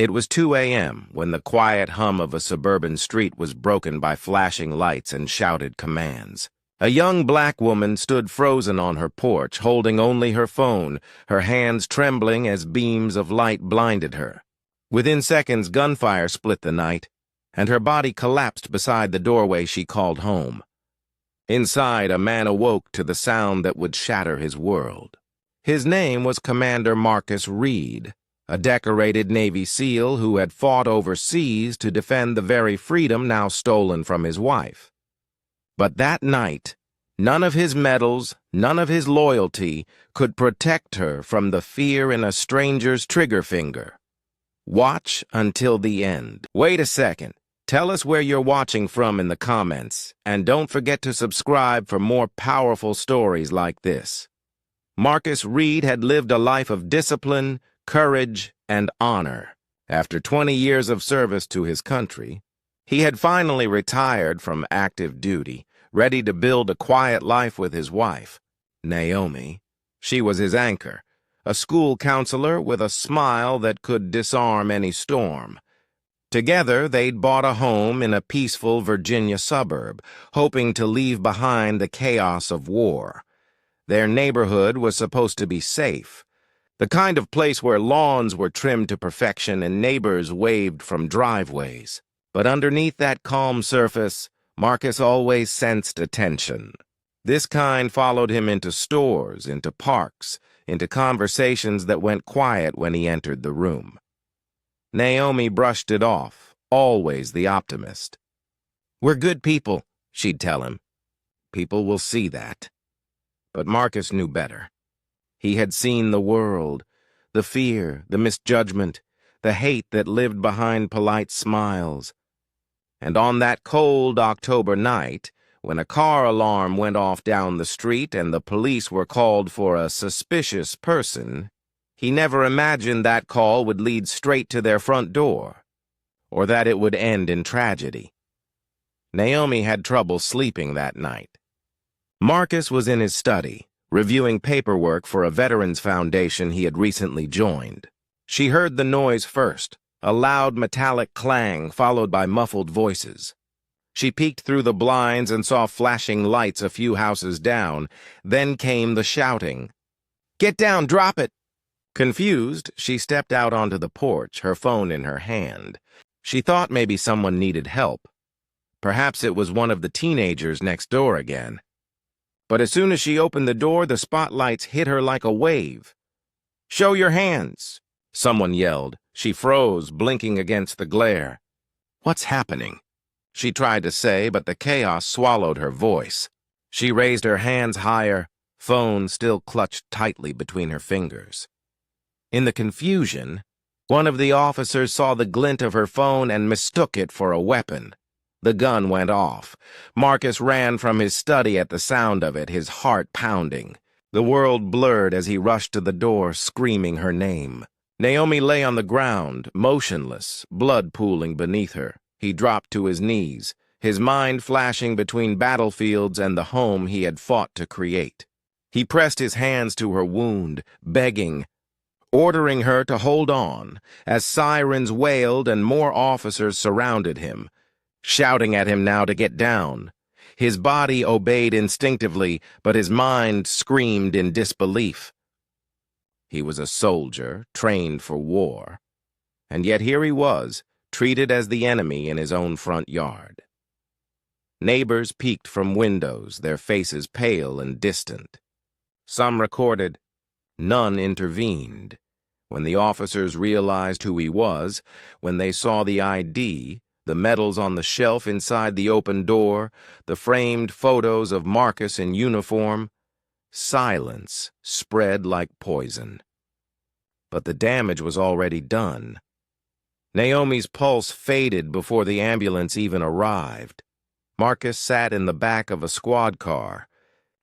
It was 2 a.m. when the quiet hum of a suburban street was broken by flashing lights and shouted commands. A young black woman stood frozen on her porch, holding only her phone, her hands trembling as beams of light blinded her. Within seconds, gunfire split the night, and her body collapsed beside the doorway she called home. Inside, a man awoke to the sound that would shatter his world. His name was Commander Marcus Reed, a decorated Navy SEAL who had fought overseas to defend the very freedom now stolen from his wife. But that night, none of his medals, none of his loyalty could protect her from the fear in a stranger's trigger finger. Watch until the end. Wait a second. Tell us where you're watching from in the comments, and don't forget to subscribe for more powerful stories like this. Marcus Reed had lived a life of discipline, courage, and honor. After 20 years of service to his country, he had finally retired from active duty, ready to build a quiet life with his wife, Naomi. She was his anchor, a school counselor with a smile that could disarm any storm. Together, they'd bought a home in a peaceful Virginia suburb, hoping to leave behind the chaos of war. Their neighborhood was supposed to be safe, the kind of place where lawns were trimmed to perfection and neighbors waved from driveways. But underneath that calm surface, Marcus always sensed a tension. This kind followed him into stores, into parks, into conversations that went quiet when he entered the room. Naomi brushed it off, always the optimist. "We're good people," she'd tell him. "People will see that." But Marcus knew better. He had seen the world, the fear, the misjudgment, the hate that lived behind polite smiles. And on that cold October night, when a car alarm went off down the street and the police were called for a suspicious person, he never imagined that call would lead straight to their front door, or that it would end in tragedy. Naomi had trouble sleeping that night. Marcus was in his study, reviewing paperwork for a veterans foundation he had recently joined. She heard the noise first, a loud metallic clang followed by muffled voices. She peeked through the blinds and saw flashing lights a few houses down. Then came the shouting. "Get down, drop it!" Confused, she stepped out onto the porch, her phone in her hand. She thought maybe someone needed help. Perhaps it was one of the teenagers next door again. But as soon as she opened the door, the spotlights hit her like a wave. "Show your hands!" someone yelled. She froze, blinking against the glare. "What's happening?" she tried to say, but the chaos swallowed her voice. She raised her hands higher, phone still clutched tightly between her fingers. In the confusion, one of the officers saw the glint of her phone and mistook it for a weapon. The gun went off. Marcus ran from his study at the sound of it, his heart pounding. The world blurred as he rushed to the door, screaming her name. Naomi lay on the ground, motionless, blood pooling beneath her. He dropped to his knees, his mind flashing between battlefields and the home he had fought to create. He pressed his hands to her wound, begging, ordering her to hold on, as sirens wailed and more officers surrounded him, shouting at him now to get down. His body obeyed instinctively, but his mind screamed in disbelief. He was a soldier, trained for war, and yet here he was, treated as the enemy in his own front yard. Neighbors peeked from windows, their faces pale and distant. Some recorded, none intervened. When the officers realized who he was, when they saw the ID, the medals on the shelf inside the open door, the framed photos of Marcus in uniform, silence spread like poison. But the damage was already done. Naomi's pulse faded before the ambulance even arrived. Marcus sat in the back of a squad car,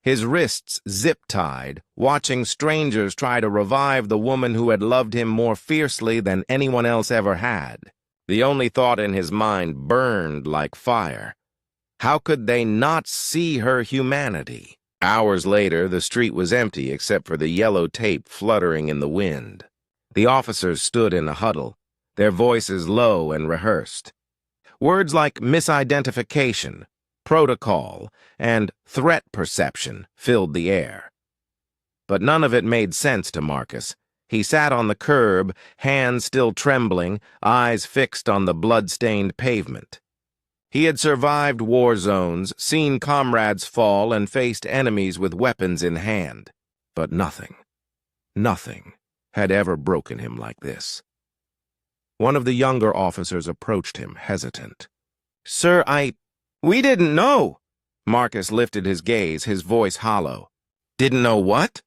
his wrists zip-tied, watching strangers try to revive the woman who had loved him more fiercely than anyone else ever had. The only thought in his mind burned like fire. How could they not see her humanity? Hours later, the street was empty except for the yellow tape fluttering in the wind. The officers stood in a huddle, their voices low and rehearsed. Words like misidentification, protocol, and threat perception filled the air. But none of it made sense to Marcus. He sat on the curb, hands still trembling, eyes fixed on the blood-stained pavement. He had survived war zones, seen comrades fall, and faced enemies with weapons in hand. But nothing had ever broken him like this. One of the younger officers approached him, hesitant. "Sir, we didn't know." Marcus lifted his gaze, his voice hollow. "Didn't know what?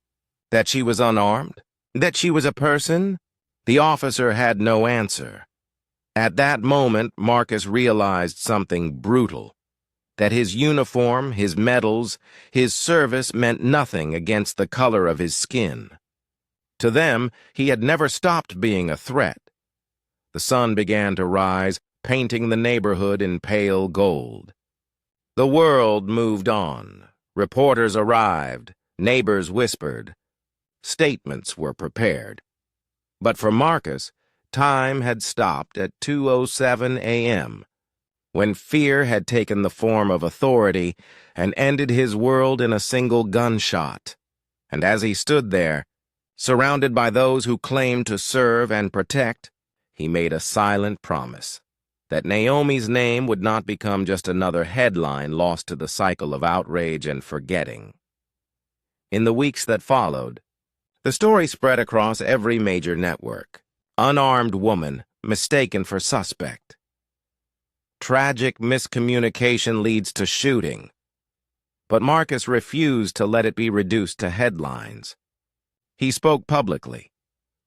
That she was unarmed? That she was a person?" The officer had no answer. At that moment, Marcus realized something brutal. That his uniform, his medals, his service meant nothing against the color of his skin. To them, he had never stopped being a threat. The sun began to rise, painting the neighborhood in pale gold. The world moved on. Reporters arrived. Neighbors whispered. Statements were prepared. But for Marcus, time had stopped at 2:07 a.m., when fear had taken the form of authority and ended his world in a single gunshot. And as he stood there, surrounded by those who claimed to serve and protect, he made a silent promise that Naomi's name would not become just another headline lost to the cycle of outrage and forgetting. In the weeks that followed, the story spread across every major network. Unarmed woman mistaken for suspect. Tragic miscommunication leads to shooting. But Marcus refused to let it be reduced to headlines. He spoke publicly,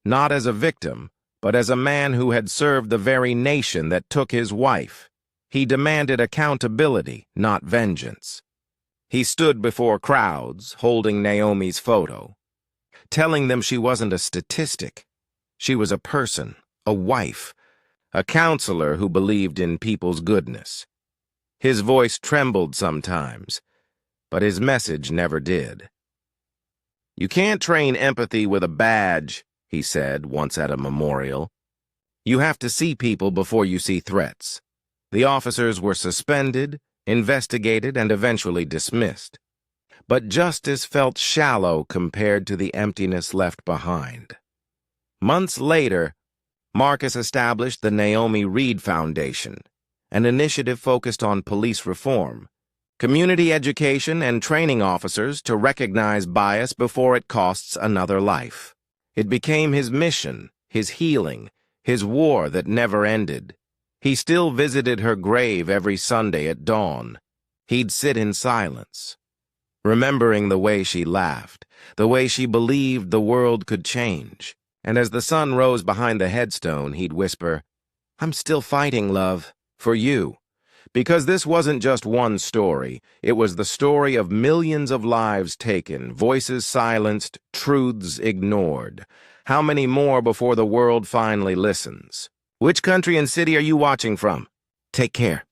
not as a victim, but as a man who had served the very nation that took his wife. He demanded accountability, not vengeance. He stood before crowds, holding Naomi's photo, telling them she wasn't a statistic. She was a person, a wife, a counselor who believed in people's goodness. His voice trembled sometimes, but his message never did. "You can't train empathy with a badge," he said once at a memorial. "You have to see people before you see threats." The officers were suspended, investigated, and eventually dismissed. But justice felt shallow compared to the emptiness left behind. Months later, Marcus established the Naomi Reed Foundation, an initiative focused on police reform, community education, and training officers to recognize bias before it costs another life. It became his mission, his healing, his war that never ended. He still visited her grave every Sunday at dawn. He'd sit in silence, remembering the way she laughed, the way she believed the world could change. And as the sun rose behind the headstone, he'd whisper, "I'm still fighting, love, for you." Because this wasn't just one story, it was the story of millions of lives taken, voices silenced, truths ignored. How many more before the world finally listens? Which country and city are you watching from? Take care.